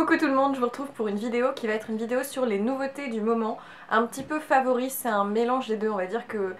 Coucou tout le monde, je vous retrouve pour une vidéo qui va être une vidéo sur les nouveautés du moment, un petit peu favoris, c'est un mélange des deux. On va dire que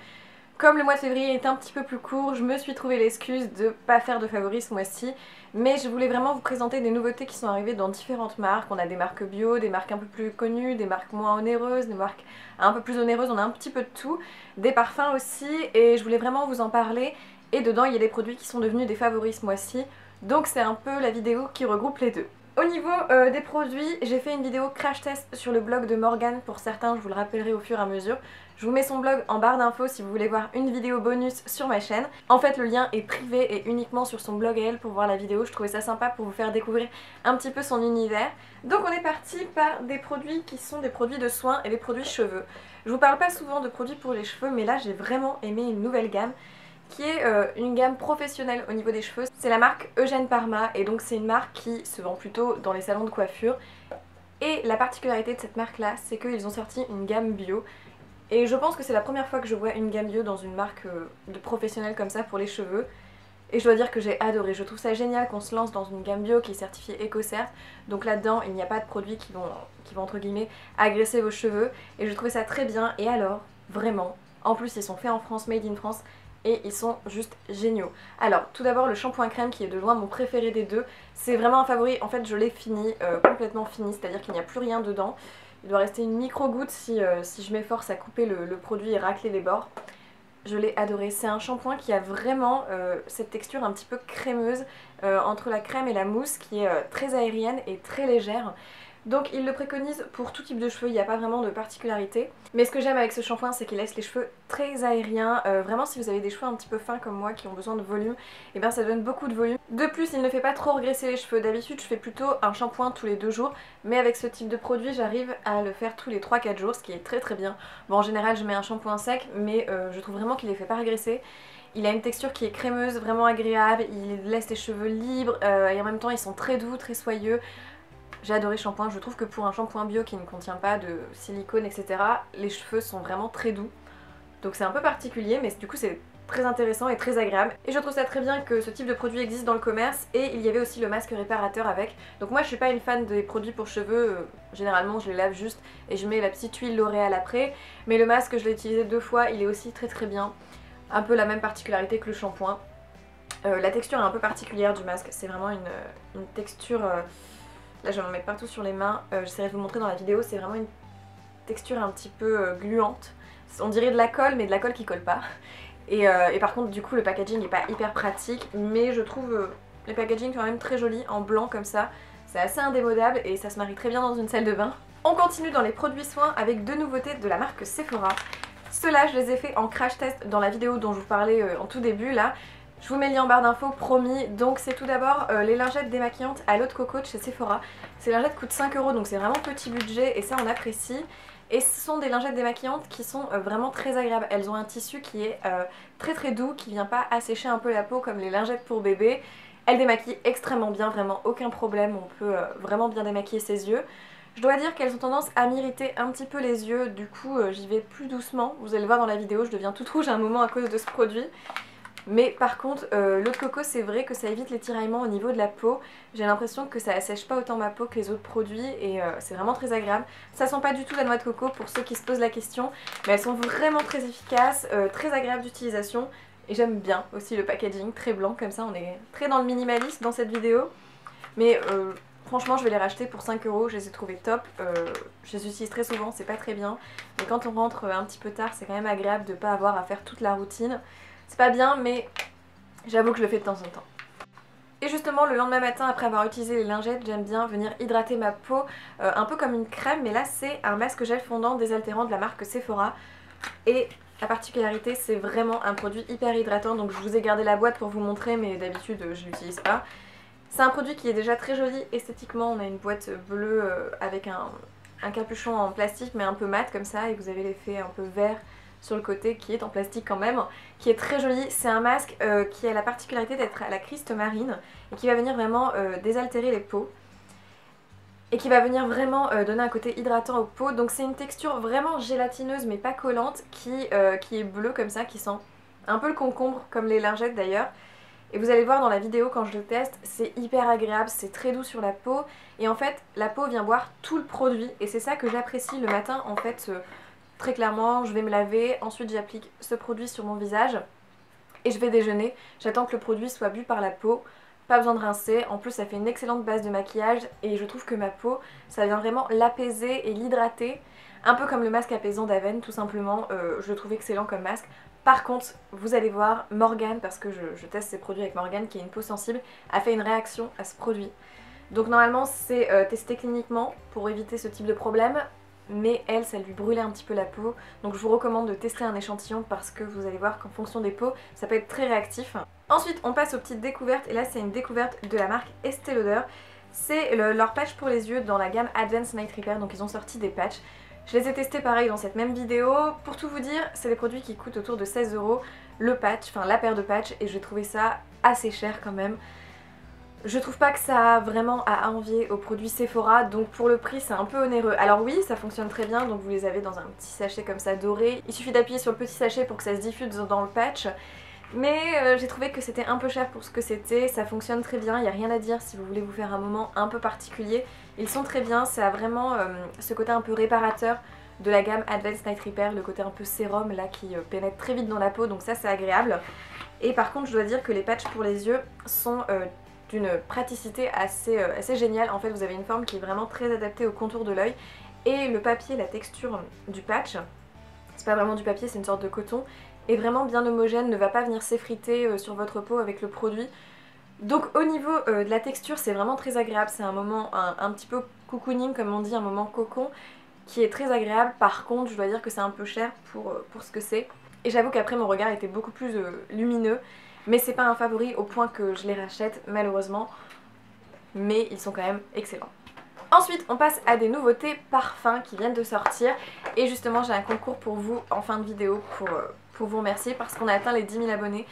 comme le mois de février est un petit peu plus court, je me suis trouvé l'excuse de pas faire de favoris ce mois-ci, mais je voulais vraiment vous présenter des nouveautés qui sont arrivées dans différentes marques. On a des marques bio, des marques un peu plus connues, des marques moins onéreuses, des marques un peu plus onéreuses, on a un petit peu de tout, des parfums aussi, et je voulais vraiment vous en parler. Et dedans il y a des produits qui sont devenus des favoris ce mois-ci, donc c'est un peu la vidéo qui regroupe les deux. Au niveau des produits, j'ai fait une vidéo crash test sur le blog de Morgane. Pour certains, je vous le rappellerai au fur et à mesure. Je vous mets son blog en barre d'infos si vous voulez voir une vidéo bonus sur ma chaîne. En fait, le lien est privé et uniquement sur son blog à elle pour voir la vidéo. Je trouvais ça sympa pour vous faire découvrir un petit peu son univers. Donc on est parti par des produits qui sont des produits de soins et des produits cheveux. Je vous parle pas souvent de produits pour les cheveux, mais là j'ai vraiment aimé une nouvelle gamme qui est une gamme professionnelle au niveau des cheveux. C'est la marque Eugène Parma et donc c'est une marque qui se vend plutôt dans les salons de coiffure. Et la particularité de cette marque là, c'est qu'ils ont sorti une gamme bio. Et je pense que c'est la première fois que je vois une gamme bio dans une marque de professionnel comme ça pour les cheveux. Et je dois dire que j'ai adoré, je trouve ça génial qu'on se lance dans une gamme bio qui est certifiée EcoCert. Donc là-dedans, il n'y a pas de produits qui vont entre guillemets agresser vos cheveux. Et je trouvais ça très bien, et alors, vraiment, en plus ils sont faits en France, made in France. Et ils sont juste géniaux. Alors tout d'abord le shampoing crème qui est de loin mon préféré des deux. C'est vraiment un favori, en fait je l'ai fini, complètement fini, c'est à dire qu'il n'y a plus rien dedans. Il doit rester une micro goutte si je m'efforce à couper le produit et racler les bords. Je l'ai adoré, c'est un shampoing qui a vraiment cette texture un petit peu crémeuse entre la crème et la mousse qui est très aérienne et très légère. Donc il le préconise pour tout type de cheveux, il n'y a pas vraiment de particularité. Mais ce que j'aime avec ce shampoing, c'est qu'il laisse les cheveux très aériens. Vraiment si vous avez des cheveux un petit peu fins comme moi qui ont besoin de volume, et bien ça donne beaucoup de volume. De plus il ne fait pas trop regresser les cheveux. D'habitude je fais plutôt un shampoing tous les 2 jours, mais avec ce type de produit j'arrive à le faire tous les 3-4 jours, ce qui est très très bien. Bon en général je mets un shampoing sec, mais je trouve vraiment qu'il les fait pas regresser. Il a une texture qui est crémeuse, vraiment agréable, il laisse les cheveux libres et en même temps ils sont très doux, très soyeux. J'ai adoré ce shampoing, je trouve que pour un shampoing bio qui ne contient pas de silicone etc, les cheveux sont vraiment très doux. Donc c'est un peu particulier mais du coup c'est très intéressant et très agréable. Et je trouve ça très bien que ce type de produit existe dans le commerce. Et il y avait aussi le masque réparateur avec. Donc moi je suis pas une fan des produits pour cheveux, généralement je les lave juste et je mets la petite huile L'Oréal après. Mais le masque je l'ai utilisé 2 fois, il est aussi très très bien. Un peu la même particularité que le shampoing. La texture est un peu particulière du masque, c'est vraiment une texture... Là je vais m'en mettre partout sur les mains, j'essaierai de vous montrer dans la vidéo, c'est vraiment une texture un petit peu gluante. On dirait de la colle mais de la colle qui colle pas. Et par contre du coup le packaging n'est pas hyper pratique, mais je trouve les packaging quand même très jolis en blanc comme ça. C'est assez indémodable et ça se marie très bien dans une salle de bain. On continue dans les produits soins avec 2 nouveautés de la marque Sephora. Ceux-là je les ai fait en crash test dans la vidéo dont je vous parlais en tout début là. Je vous mets le lien en barre d'infos, promis. Donc c'est tout d'abord les lingettes démaquillantes à l'eau de coco de chez Sephora. Ces lingettes coûtent 5 € donc c'est vraiment petit budget et ça on apprécie. Et ce sont des lingettes démaquillantes qui sont vraiment très agréables. Elles ont un tissu qui est très très doux, qui vient pas assécher un peu la peau comme les lingettes pour bébé. Elles démaquillent extrêmement bien, vraiment aucun problème, on peut vraiment bien démaquiller ses yeux. Je dois dire qu'elles ont tendance à m'irriter un petit peu les yeux, du coup j'y vais plus doucement. Vous allez le voir dans la vidéo, je deviens toute rouge à un moment à cause de ce produit. Mais par contre, l'eau de coco c'est vrai que ça évite les tiraillements au niveau de la peau. J'ai l'impression que ça assèche pas autant ma peau que les autres produits et c'est vraiment très agréable. Ça sent pas du tout la noix de coco pour ceux qui se posent la question, mais elles sont vraiment très efficaces, très agréables d'utilisation. Et j'aime bien aussi le packaging, très blanc comme ça, on est très dans le minimalisme dans cette vidéo. Mais franchement je vais les racheter pour 5 €, je les ai trouvés top. Je les utilise très souvent, c'est pas très bien. Mais quand on rentre un petit peu tard c'est quand même agréable de pas avoir à faire toute la routine. C'est pas bien mais j'avoue que je le fais de temps en temps. Et justement le lendemain matin après avoir utilisé les lingettes, j'aime bien venir hydrater ma peau un peu comme une crème, mais là c'est un masque gel fondant désaltérant de la marque Sephora. Et la particularité c'est vraiment un produit hyper hydratant, donc je vous ai gardé la boîte pour vous montrer mais d'habitude je l'utilise pas. C'est un produit qui est déjà très joli esthétiquement, on a une boîte bleue avec un capuchon en plastique mais un peu mat comme ça et vous avez l'effet un peu vert sur le côté qui est en plastique quand même, qui est très joli. C'est un masque qui a la particularité d'être à la criste marine et qui va venir vraiment désaltérer les peaux et qui va venir vraiment donner un côté hydratant aux peaux. Donc c'est une texture vraiment gélatineuse mais pas collante qui est bleue comme ça, qui sent un peu le concombre comme les lingettes d'ailleurs. Et vous allez voir dans la vidéo quand je le teste, c'est hyper agréable, c'est très doux sur la peau. Et en fait, la peau vient boire tout le produit. Et c'est ça que j'apprécie le matin. En fait, très clairement, je vais me laver. Ensuite, j'applique ce produit sur mon visage. Et je vais déjeuner. J'attends que le produit soit bu par la peau. Pas besoin de rincer. En plus, ça fait une excellente base de maquillage. Et je trouve que ma peau, ça vient vraiment l'apaiser et l'hydrater. Un peu comme le masque apaisant d'Aven, tout simplement. Je le trouve excellent comme masque. Par contre, vous allez voir, Morgane, parce que je teste ces produits avec Morgane qui a une peau sensible, a fait une réaction à ce produit. Donc normalement c'est testé cliniquement pour éviter ce type de problème, mais elle, ça lui brûlait un petit peu la peau. Donc je vous recommande de tester un échantillon parce que vous allez voir qu'en fonction des peaux, ça peut être très réactif. Ensuite, on passe aux petites découvertes, et là c'est une découverte de la marque Estée Lauder. C'est leur patch pour les yeux dans la gamme Advanced Night Repair, donc ils ont sorti des patchs. Je les ai testés pareil dans cette même vidéo. Pour tout vous dire, c'est des produits qui coûtent autour de 16 € le patch, enfin la paire de patchs, et j'ai trouvé ça assez cher quand même. Je trouve pas que ça a vraiment à envier aux produits Sephora, donc pour le prix c'est un peu onéreux. Alors oui, ça fonctionne très bien, donc vous les avez dans un petit sachet comme ça doré. Il suffit d'appuyer sur le petit sachet pour que ça se diffuse dans le patch. Mais j'ai trouvé que c'était un peu cher pour ce que c'était, ça fonctionne très bien, il n'y a rien à dire si vous voulez vous faire un moment un peu particulier. Ils sont très bien, ça a vraiment ce côté un peu réparateur de la gamme Advanced Night Repair, le côté un peu sérum là qui pénètre très vite dans la peau, donc ça c'est agréable. Et par contre je dois dire que les patchs pour les yeux sont d'une praticité assez géniale. En fait vous avez une forme qui est vraiment très adaptée au contour de l'œil. Et le papier, la texture du patch, c'est pas vraiment du papier, c'est une sorte de coton, est vraiment bien homogène, ne va pas venir s'effriter sur votre peau avec le produit. Donc au niveau de la texture, c'est vraiment très agréable, c'est un moment un petit peu cocooning comme on dit, un moment cocon qui est très agréable. Par contre, je dois dire que c'est un peu cher pour ce que c'est. Et j'avoue qu'après mon regard était beaucoup plus lumineux, mais c'est pas un favori au point que je les rachète malheureusement, mais ils sont quand même excellents. Ensuite, on passe à des nouveautés parfums qui viennent de sortir. Et justement, j'ai un concours pour vous en fin de vidéo pour vous remercier parce qu'on a atteint les 10 000 abonnés.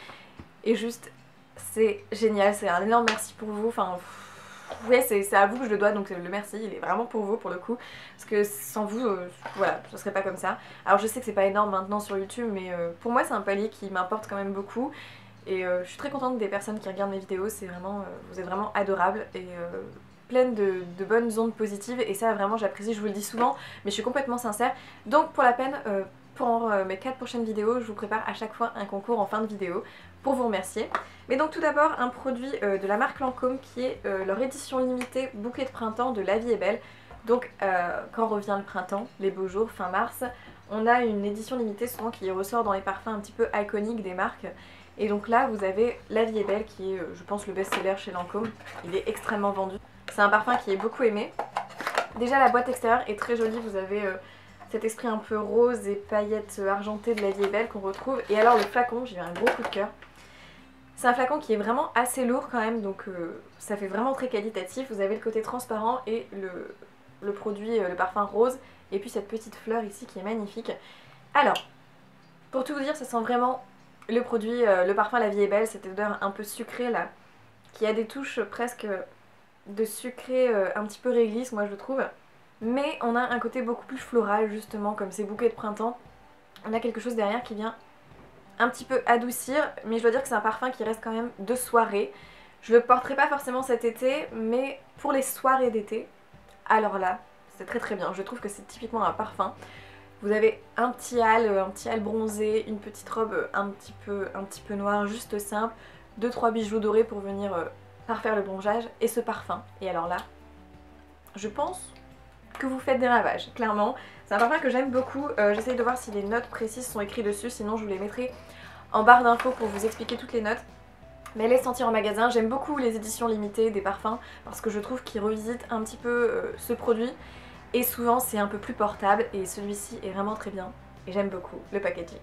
Et juste, c'est génial, c'est un énorme merci pour vous. Enfin, ouais, c'est à vous que je le dois, donc le merci, il est vraiment pour vous pour le coup. Parce que sans vous, voilà, ce serait pas comme ça. Alors je sais que c'est pas énorme maintenant sur YouTube, mais pour moi c'est un palier qui m'importe quand même beaucoup. Et je suis très contente des personnes qui regardent mes vidéos, c'est vraiment, vous êtes vraiment adorables. Et pleine de bonnes ondes positives, et ça vraiment j'apprécie, je vous le dis souvent, mais je suis complètement sincère. Donc pour la peine, pour mes 4 prochaines vidéos, je vous prépare à chaque fois un concours en fin de vidéo pour vous remercier. Mais donc tout d'abord un produit de la marque Lancôme qui est leur édition limitée bouquet de printemps de La Vie est Belle. Donc quand revient le printemps, les beaux jours, fin mars, on a une édition limitée souvent qui ressort dans les parfums un petit peu iconiques des marques. Et donc là vous avez La Vie est Belle qui est je pense le best-seller chez Lancôme, il est extrêmement vendu. C'est un parfum qui est beaucoup aimé. Déjà la boîte extérieure est très jolie, vous avez cet esprit un peu rose et paillettes argentées de La Vie est Belle qu'on retrouve. Et alors le flacon, j'ai eu un gros coup de cœur. C'est un flacon qui est vraiment assez lourd quand même, donc ça fait vraiment très qualitatif. Vous avez le côté transparent et le produit, le parfum rose, et puis cette petite fleur ici qui est magnifique. Alors, pour tout vous dire, ça sent vraiment le produit, le parfum La Vie est Belle, cette odeur un peu sucrée là, qui a des touches presque de sucré un petit peu réglisse moi je trouve, mais on a un côté beaucoup plus floral justement comme ces bouquets de printemps. On a quelque chose derrière qui vient un petit peu adoucir, mais je dois dire que c'est un parfum qui reste quand même de soirée. Je le porterai pas forcément cet été, mais pour les soirées d'été, alors là c'est très très bien. Je trouve que c'est typiquement un parfum. Vous avez un petit hâle bronzé, une petite robe un petit peu noire, juste simple, 2-3 bijoux dorés pour venir faire le bronzage, et ce parfum. Et alors là, je pense que vous faites des ravages, clairement. C'est un parfum que j'aime beaucoup. J'essaye de voir si les notes précises sont écrites dessus, sinon je vous les mettrai en barre d'infos pour vous expliquer toutes les notes. Mais les sentir en magasin, j'aime beaucoup les éditions limitées des parfums parce que je trouve qu'ils revisitent un petit peu ce produit. Et souvent c'est un peu plus portable, et celui-ci est vraiment très bien. Et j'aime beaucoup le packaging.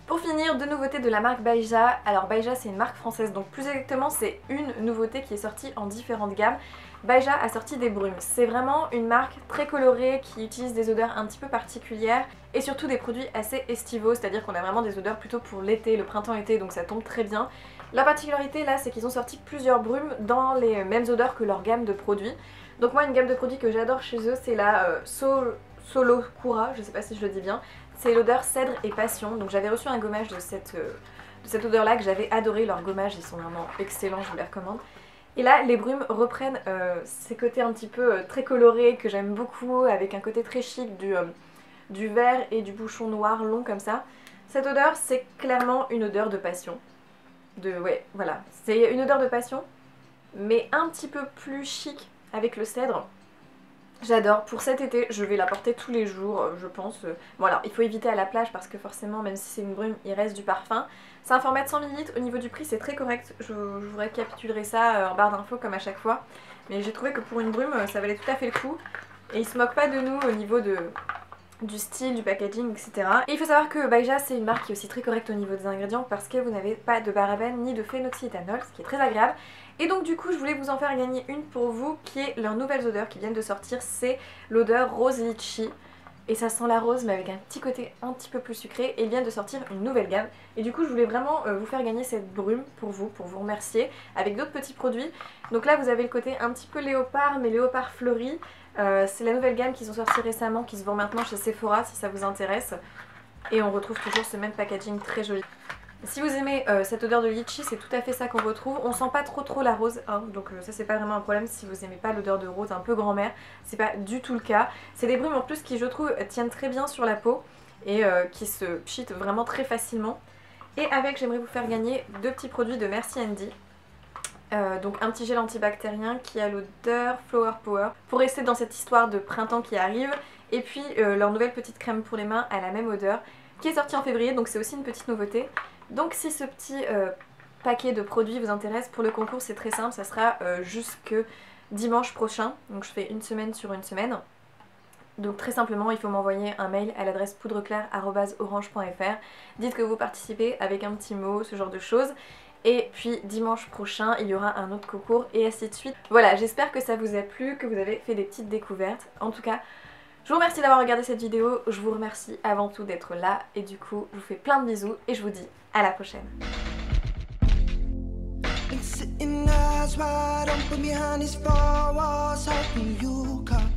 Pour finir, deux nouveautés de la marque Baïja. Alors Baïja c'est une marque française, donc plus exactement c'est une nouveauté qui est sortie en différentes gammes. Baïja a sorti des brumes. C'est vraiment une marque très colorée qui utilise des odeurs un petit peu particulières et surtout des produits assez estivaux, c'est-à-dire qu'on a vraiment des odeurs plutôt pour l'été, le printemps-été, donc ça tombe très bien. La particularité là c'est qu'ils ont sorti plusieurs brumes dans les mêmes odeurs que leur gamme de produits. Donc moi une gamme de produits que j'adore chez eux c'est la Solo Cura, je sais pas si je le dis bien. C'est l'odeur cèdre et passion, donc j'avais reçu un gommage de cette odeur là que j'avais adoré. Leurs gommages ils sont vraiment excellents, je vous les recommande. Et là les brumes reprennent ces côtés un petit peu très colorés que j'aime beaucoup, avec un côté très chic du vert et du bouchon noir long comme ça. Cette odeur c'est clairement une odeur de passion. Ouais voilà, c'est une odeur de passion mais un petit peu plus chic avec le cèdre. J'adore, pour cet été je vais la porter tous les jours je pense. Bon alors il faut éviter à la plage parce que forcément même si c'est une brume il reste du parfum. C'est un format de 100 ml, au niveau du prix c'est très correct, je vous récapitulerai ça en barre d'infos comme à chaque fois. Mais j'ai trouvé que pour une brume ça valait tout à fait le coup. Et ils se moquent pas de nous au niveau du style, du packaging, etc. Et il faut savoir que Baija c'est une marque qui est aussi très correcte au niveau des ingrédients parce que vous n'avez pas de parabènes ni de phénoxyéthanol, ce qui est très agréable. Et donc du coup je voulais vous en faire gagner une pour vous qui est leurs nouvelles odeurs qui viennent de sortir, c'est l'odeur rose litchi. Et ça sent la rose mais avec un petit côté un petit peu plus sucré et ils viennent de sortir une nouvelle gamme. Et du coup je voulais vraiment vous faire gagner cette brume pour vous remercier avec d'autres petits produits. Donc là vous avez le côté un petit peu léopard mais léopard fleuri. C'est la nouvelle gamme qu'ils ont sorti récemment qui se vend maintenant chez Sephora si ça vous intéresse. Et on retrouve toujours ce même packaging très joli. Si vous aimez cette odeur de litchi, c'est tout à fait ça qu'on retrouve. On sent pas trop la rose, hein, donc ça c'est pas vraiment un problème si vous aimez pas l'odeur de rose un peu grand-mère. C'est pas du tout le cas. C'est des brumes en plus qui je trouve tiennent très bien sur la peau et qui se pchitent vraiment très facilement. Et avec j'aimerais vous faire gagner deux petits produits de Merci Andy. Donc un petit gel antibactérien qui a l'odeur Flower Power pour rester dans cette histoire de printemps qui arrive. Et puis leur nouvelle petite crème pour les mains à la même odeur qui est sortie en février, donc c'est aussi une petite nouveauté. Donc si ce petit paquet de produits vous intéresse, pour le concours c'est très simple, ça sera jusque dimanche prochain. Donc je fais une semaine sur une semaine. Donc très simplement il faut m'envoyer un mail à l'adresse poudreclair@orange.fr. Dites que vous participez avec un petit mot, ce genre de choses. Et puis dimanche prochain il y aura un autre concours et ainsi de suite. Voilà, j'espère que ça vous a plu, que vous avez fait des petites découvertes. En tout cas, je vous remercie d'avoir regardé cette vidéo, je vous remercie avant tout d'être là et du coup je vous fais plein de bisous et je vous dis à la prochaine. Sitting eyes wide open behind these four walls, hoping you come.